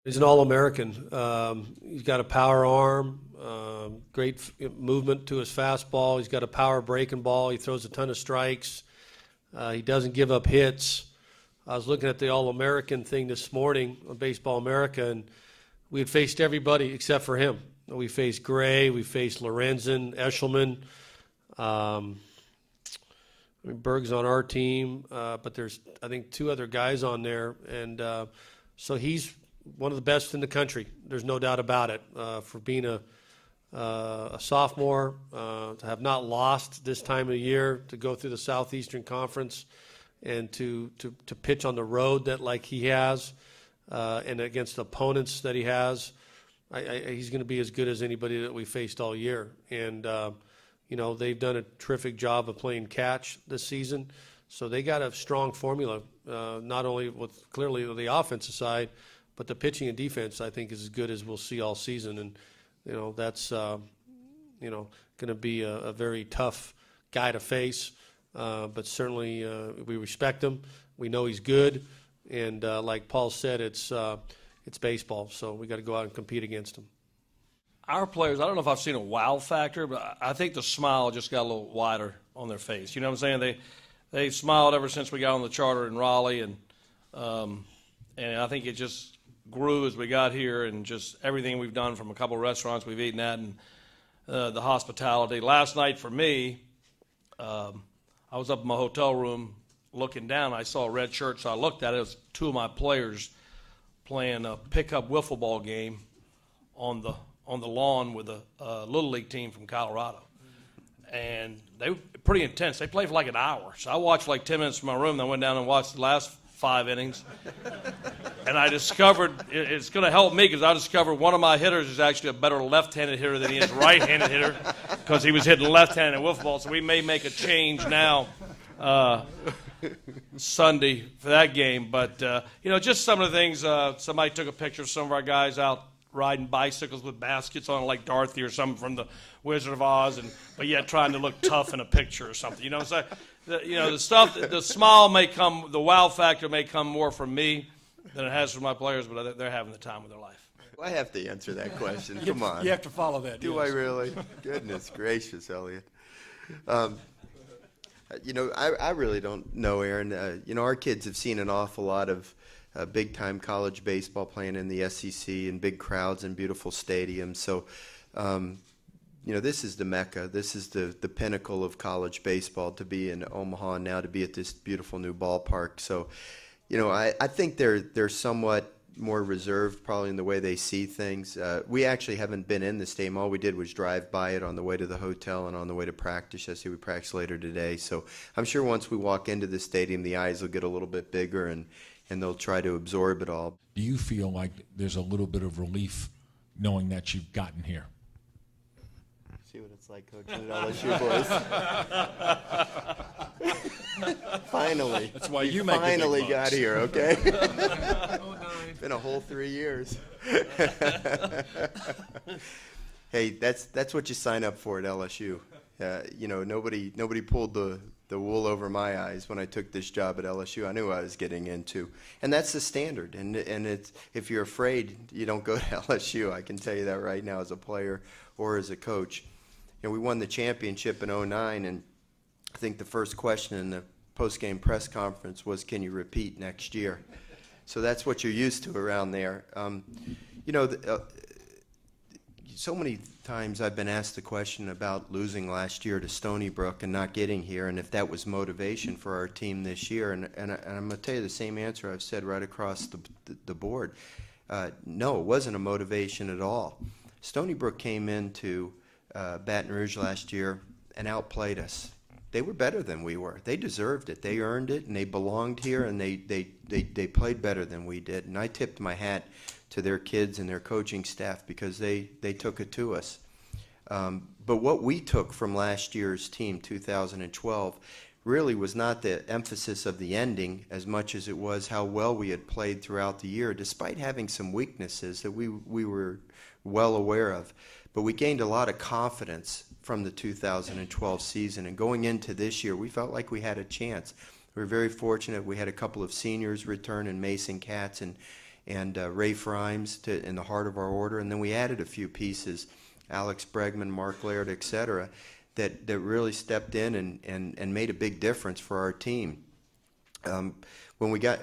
He's an All-American. He's got a power arm, great movement to his fastball. He's got a power breaking ball. He throws a ton of strikes. He doesn't give up hits. I was looking at the All-American thing this morning on Baseball America, and we had faced everybody except for him. We faced Gray, we faced Lorenzen, Eshelman. Berg's on our team, but there's, I think, 2 other guys on there. And so he's one of the best in the country. There's no doubt about it. For being a sophomore, to have not lost this time of the year, to go through the Southeastern Conference, and to pitch on the road that like he has, and against opponents that he has, he's going to be as good as anybody that we faced all year. And they've done a terrific job of playing catch this season, so they got a strong formula, not only with clearly the offensive side, but the pitching and defense, I think, is as good as we'll see all season. And, that's, going to be a very tough guy to face. But certainly we respect him. We know he's good. And like Paul said, it's baseball, so we got to go out and compete against him. Our players, I don't know if I've seen a wow factor, but I think the smile just got a little wider on their face. You know what I'm saying? They smiled ever since we got on the charter in Raleigh, and I think it just grew as we got here, and just everything we've done from a couple of restaurants we've eaten at, and the hospitality. Last night for me, I was up in my hotel room looking down. I saw a red shirt, so I looked at it. It was 2 of my players playing a pickup wiffle ball game on the lawn with a Little League team from Colorado. And they were pretty intense. They played for like an hour. So I watched like 10 minutes from my room. Then I went down and watched the last 5 innings. And I discovered, it's going to help me because I discovered one of my hitters is actually a better left-handed hitter than he is right-handed hitter because he was hitting left-handed wiffle ball. So we may make a change now Sunday for that game. But, just some of the things. Somebody took a picture of some of our guys out riding bicycles with baskets on, like Dorothy or something from the Wizard of Oz, but yet trying to look tough in a picture or something. So the stuff, the smile may come, the wow factor may come more from me than it has from my players, but they're having the time of their life. I have to answer that question. Come on. You have to follow that. Do I really? Goodness gracious, Elliott. I really don't know, Aaron. Our kids have seen an awful lot of big-time college baseball playing in the SEC and big crowds and beautiful stadiums. So, this is the Mecca. This is the pinnacle of college baseball, to be in Omaha and now to be at this beautiful new ballpark. So, I think they're somewhat more reserved probably in the way they see things. We actually haven't been in the stadium. All we did was drive by it on the way to the hotel and on the way to practice. I see we practice later today. So I'm sure once we walk into the stadium, the eyes will get a little bit bigger and they'll try to absorb it all. Do you feel like there's a little bit of relief knowing that you've gotten here? See what it's like coaching at LSU, boys. Finally. That's why you make finally the big bucks. Got here, okay? It's been a whole 3 years. Hey, that's what you sign up for at LSU. Nobody pulled the wool over my eyes when I took this job at LSU. I knew what I was getting into, and that's the standard. And it's, if you're afraid, you don't go to LSU. I can tell you that right now as a player or as a coach. We won the championship in '09, and I think the first question in the post-game press conference was, "Can you repeat next year?" So that's what you're used to around there. So many times I've been asked the question about losing last year to Stony Brook and not getting here, and if that was motivation for our team this year. And I'm going to tell you the same answer I've said right across the board. No, it wasn't a motivation at all. Stony Brook came into Baton Rouge last year and outplayed us. They were better than we were. They deserved it. They earned it, and they belonged here, and they played better than we did. And I tipped my hat to their kids and their coaching staff because they took it to us. But what we took from last year's team, 2012, really was not the emphasis of the ending as much as it was how well we had played throughout the year, despite having some weaknesses that we were well aware of. But we gained a lot of confidence from the 2012 season, and going into this year, we felt like we had a chance. We were very fortunate. We had a couple of seniors return in Mason Katz and and Ray Frimes in the heart of our order, and then we added a few pieces, Alex Bregman, Mark Laird, etc., that really stepped in and made a big difference for our team. When we got,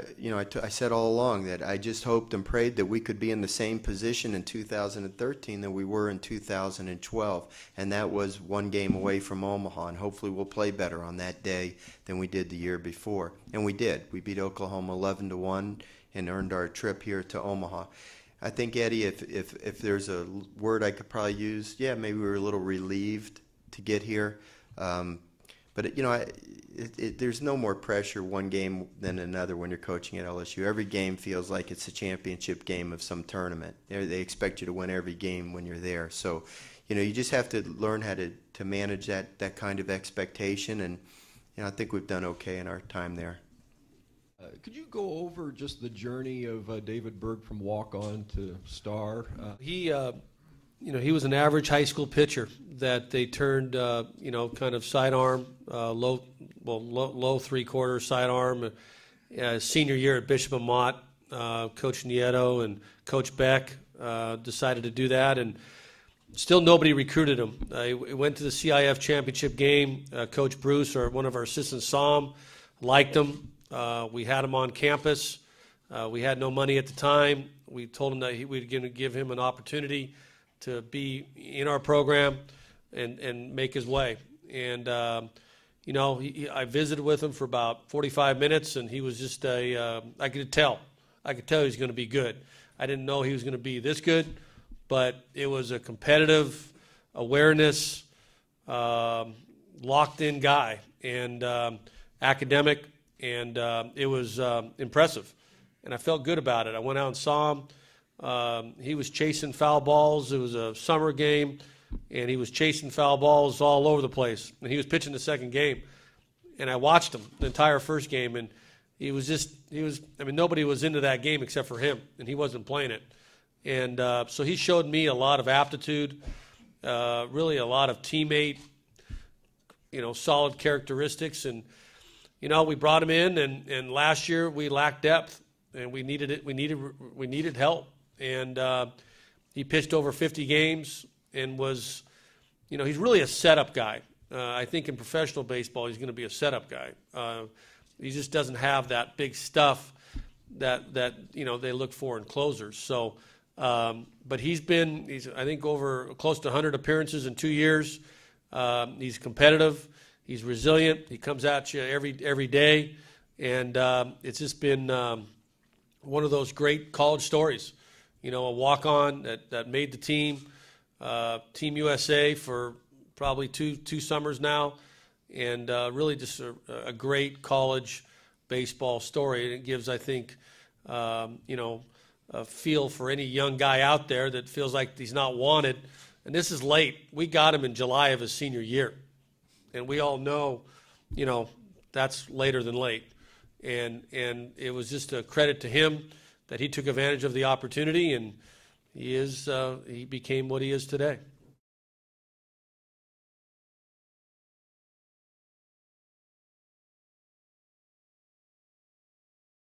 I said all along that I just hoped and prayed that we could be in the same position in 2013 that we were in 2012, and that was one game away from Omaha, and hopefully we'll play better on that day than we did the year before. And we did. We beat Oklahoma 11-1 and earned our trip here to Omaha. I think, Eddie, if there's a word I could probably use, yeah, maybe we were a little relieved to get here. But, there's no more pressure one game than another when you're coaching at LSU. Every game feels like it's a championship game of some tournament. They expect you to win every game when you're there. So, you just have to learn how to manage that kind of expectation. And, I think we've done okay in our time there. Could you go over just the journey of David Berg from walk-on to star? He was an average high school pitcher that they turned, kind of sidearm, low three-quarter sidearm. Senior year at Bishop Amat, Coach Nieto and Coach Beck decided to do that, and still nobody recruited him. He went to the CIF championship game. Coach Bruce, or one of our assistants, saw him, liked him. We had him on campus. We had no money at the time. We told him that we were going to give him an opportunity to be in our program and make his way. And, I visited with him for about 45 minutes, and he was just I could tell he was going to be good. I didn't know he was going to be this good, but it was a competitive awareness, locked-in guy, and academic, and it was impressive. And I felt good about it. I went out and saw him. He was chasing foul balls. It was a summer game, and he was chasing foul balls all over the place. And he was pitching the second game. And I watched him the entire first game, and nobody was into that game except for him, and he wasn't playing it. And so he showed me a lot of aptitude, really a lot of teammate, solid characteristics. And, we brought him in, and last year we lacked depth, and we needed it. We needed help. And he pitched over 50 games and was, he's really a setup guy. I think in professional baseball he's going to be a setup guy. He just doesn't have that big stuff that they look for in closers. So, but he's I think over close to 100 appearances in 2 years. He's competitive. He's resilient. He comes at you every day, and it's just been one of those great college stories. A walk-on that made the team, Team USA for probably two summers now, and really just a great college baseball story. And it gives, I think, a feel for any young guy out there that feels like he's not wanted. And this is late. We got him in July of his senior year, and we all know, that's later than late. And it was just a credit to him that he took advantage of the opportunity, and he became what he is today.